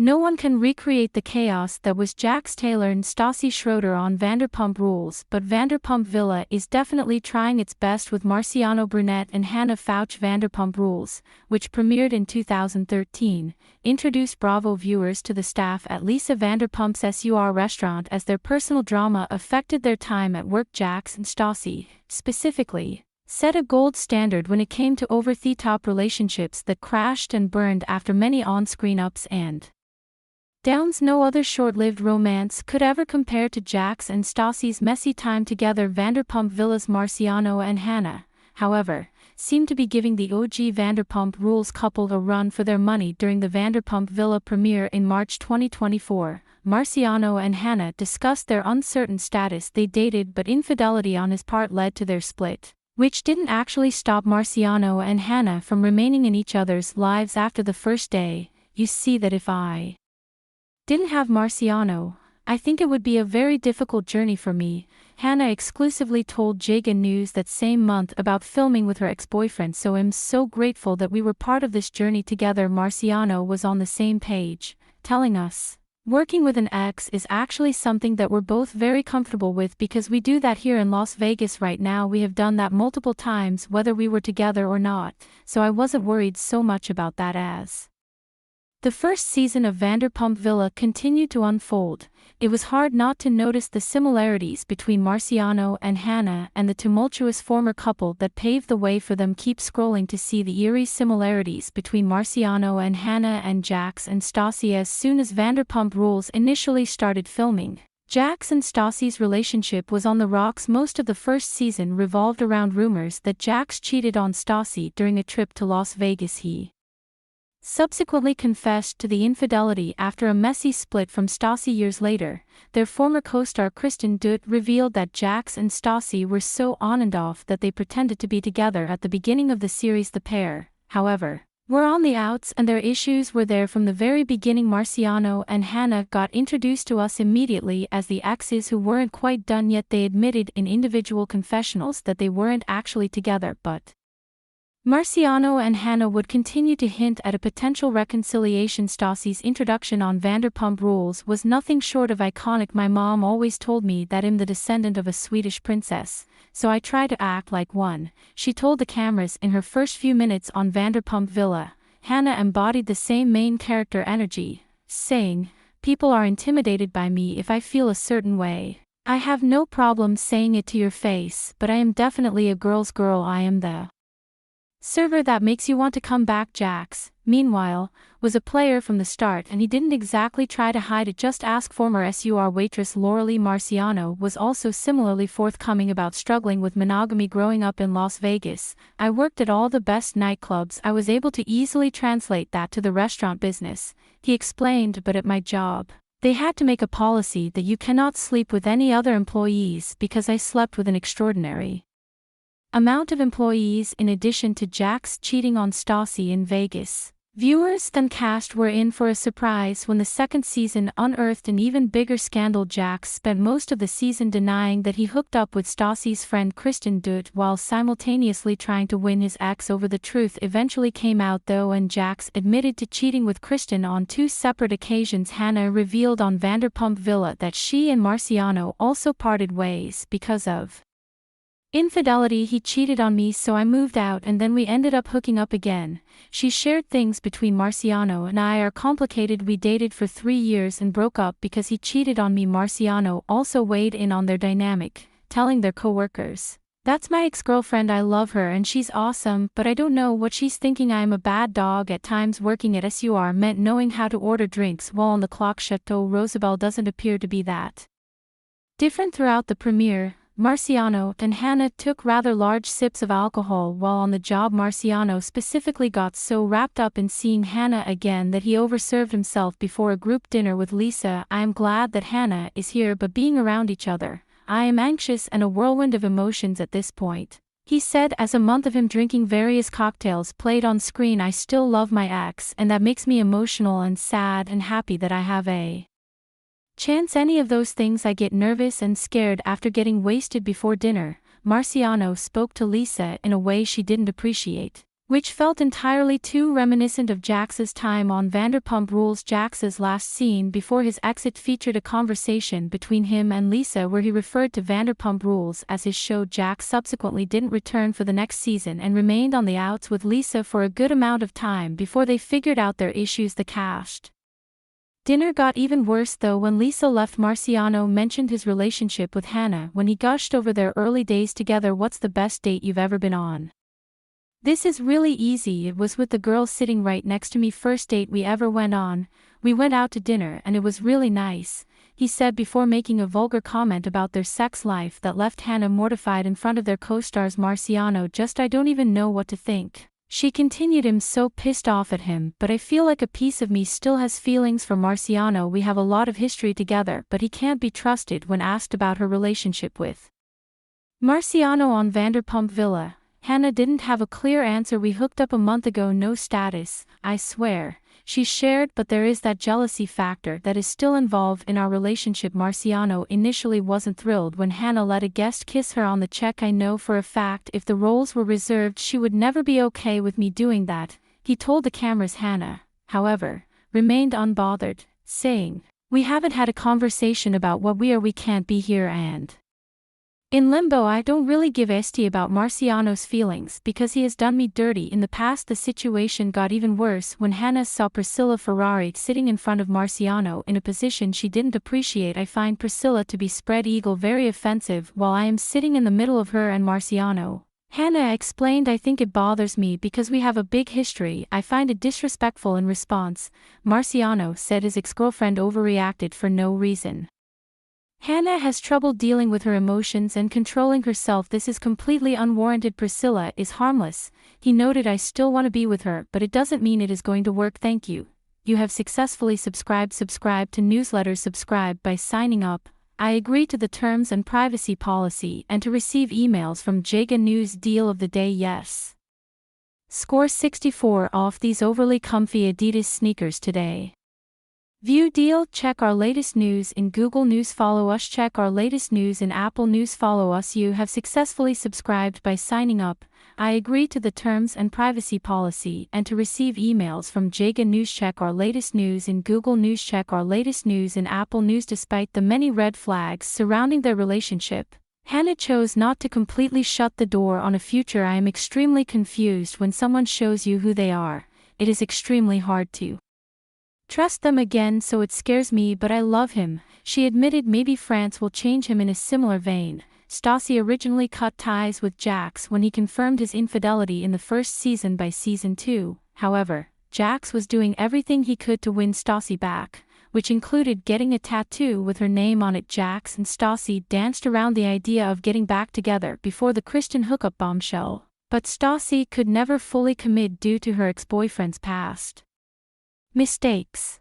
No one can recreate the chaos that was Jax Taylor and Stassi Schroeder on Vanderpump Rules, but Vanderpump Villa is definitely trying its best with Marciano Brunette and Hannah Fauch. Vanderpump Rules, which premiered in 2013, introduced Bravo viewers to the staff at Lisa Vanderpump's SUR restaurant as their personal drama affected their time at work. Jax and Stassi, specifically, set a gold standard when it came to over-the-top relationships that crashed and burned after many on-screen ups and downs. No other short-lived romance could ever compare to Jax and Stassi's messy time together. Vanderpump Villa's Marciano and Hannah, however, seemed to be giving the OG Vanderpump Rules couple a run for their money during the Vanderpump Villa premiere in March 2024. Marciano and Hannah discussed their uncertain status. They dated, but infidelity on his part led to their split, which didn't actually stop Marciano and Hannah from remaining in each other's lives after the first day. You see that if I didn't have Marciano, I think it would be a very difficult journey for me, Hannah exclusively told Jagan News that same month about filming with her ex-boyfriend. So I'm so grateful that we were part of this journey together. Marciano was on the same page, telling us, working with an ex is actually something that we're both very comfortable with because we do that here in Las Vegas right now. We have done that multiple times whether we were together or not, so I wasn't worried so much about that. As the first season of Vanderpump Villa continued to unfold, it was hard not to notice the similarities between Marciano and Hannah and the tumultuous former couple that paved the way for them. Keep scrolling to see the eerie similarities between Marciano and Hannah and Jax and Stassi. As soon as Vanderpump Rules initially started filming, Jax and Stassi's relationship was on the rocks. Most of the first season revolved around rumors that Jax cheated on Stassi during a trip to Las Vegas. He subsequently confessed to the infidelity after a messy split from Stassi years later. Their former co-star Kristen Dutt revealed that Jax and Stassi were so on and off that they pretended to be together at the beginning of the series. The pair, however, were on the outs and their issues were there from the very beginning. Marciano and Hannah got introduced to us immediately as the exes who weren't quite done yet. They admitted in individual confessionals that they weren't actually together, but Marciano and Hannah would continue to hint at a potential reconciliation. Stassi's introduction on Vanderpump Rules was nothing short of iconic. My mom always told me that I'm the descendant of a Swedish princess, so I try to act like one, she told the cameras in her first few minutes on Vanderpump Villa. Hannah embodied the same main character energy, saying, "People are intimidated by me if I feel a certain way. I have no problem saying it to your face, but I am definitely a girl's girl. I am the server that makes you want to come back." Jax, meanwhile, was a player from the start and he didn't exactly try to hide it. Just ask former SUR waitress Laurelie. Marciano was also similarly forthcoming about struggling with monogamy growing up in Las Vegas. "I worked at all the best nightclubs. I was able to easily translate that to the restaurant business," he explained, "but at my job, they had to make a policy that you cannot sleep with any other employees because I slept with an extraordinary amount of employees in addition to Jax cheating on Stassi in Vegas." Viewers and cast were in for a surprise when the second season unearthed an even bigger scandal. Jax spent most of the season denying that he hooked up with Stassi's friend Kristen Dutt while simultaneously trying to win his ex over. The truth eventually came out though, and Jax admitted to cheating with Kristen on 2 separate occasions. Hannah revealed on Vanderpump Villa that she and Marciano also parted ways because of infidelity. "He cheated on me, so I moved out and then we ended up hooking up again." She shared things between Marciano and I are complicated. "We dated for 3 years and broke up because he cheated on me." Marciano also weighed in on their dynamic, telling their co-workers, "That's my ex-girlfriend. I love her and she's awesome, but I don't know what she's thinking. I am a bad dog at times." Working at SUR meant knowing how to order drinks while on the clock. Chateau Rosabelle doesn't appear to be that different. Throughout the premiere, Marciano and Hannah took rather large sips of alcohol while on the job. Marciano specifically got so wrapped up in seeing Hannah again that he overserved himself before a group dinner with Lisa. "I am glad that Hannah is here, but being around each other, I am anxious and a whirlwind of emotions at this point," he said as a month of him drinking various cocktails played on screen. "I still love my ex and that makes me emotional and sad and happy that I have a chance. Any of those things. I get nervous and scared after getting wasted before dinner." Marciano spoke to Lisa in a way she didn't appreciate. which felt entirely too reminiscent of Jax's time on Vanderpump Rules. Jax's last scene before his exit featured a conversation between him and Lisa where he referred to Vanderpump Rules as his show. Jax subsequently didn't return for the next season and remained on the outs with Lisa for a good amount of time before they figured out their issues. The cast dinner got even worse though when Lisa left. Marciano mentioned his relationship with Hannah when he gushed over their early days together. "What's the best date you've ever been on?" "This is really easy. It was with the girl sitting right next to me. First date we ever went on. We went out to dinner and it was really nice," he said before making a vulgar comment about their sex life that left Hannah mortified in front of their co-stars. Marciano just "I don't even know what to think," she continued. "I'm so pissed off at him, but I feel like a piece of me still has feelings for Marciano. We have a lot of history together, but he can't be trusted." When asked about her relationship with Marciano on Vanderpump Villa, Hannah didn't have a clear answer. "We hooked up a month ago, no status, I swear," she shared, "but there is that jealousy factor that is still involved in our relationship." Marciano initially wasn't thrilled when Hannah let a guest kiss her on the cheek. "I know for a fact if the roles were reserved she would never be okay with me doing that," he told the cameras. Hannah, however, remained unbothered, saying, "We haven't had a conversation about what we can't be here and in limbo. I don't really give a st about Marciano's feelings because he has done me dirty in the past." The situation got even worse when Hannah saw Priscilla Ferrari sitting in front of Marciano in a position she didn't appreciate. "I find Priscilla to be spread eagle very offensive while I am sitting in the middle of her and Marciano," Hannah explained. "I think it bothers me because we have a big history. I find it disrespectful." In response, Marciano said his ex-girlfriend overreacted for no reason. "Hannah has trouble dealing with her emotions and controlling herself. This is completely unwarranted. Priscilla is harmless," he noted. "I still want to be with her, but it doesn't mean it is going to work." Thank you. You have successfully subscribed. Subscribe to newsletters. Subscribe by signing up. I agree to the terms and privacy policy and to receive emails from Jaga News. Deal of the day: yes. Score 64 off these overly comfy Adidas sneakers today. View deal. Check our latest news in Google News. Follow us. Check our latest news in Apple News. Follow us. You have successfully subscribed by signing up. I agree to the terms and privacy policy and to receive emails from Jaga News. Check our latest news in Google News. Check our latest news in Apple News. Despite the many red flags surrounding their relationship, Hannah chose not to completely shut the door on a future. "I am extremely confused when someone shows you who they are. It is extremely hard to trust them again, so it scares me, but I love him," she admitted. "Maybe France will change him." In a similar vein, Stassi originally cut ties with Jax when he confirmed his infidelity in the first season. By season 2, however, Jax was doing everything he could to win Stassi back, which included getting a tattoo with her name on it. Jax and Stassi danced around the idea of getting back together before the Christian hookup bombshell, but Stassi could never fully commit due to her ex-boyfriend's past mistakes.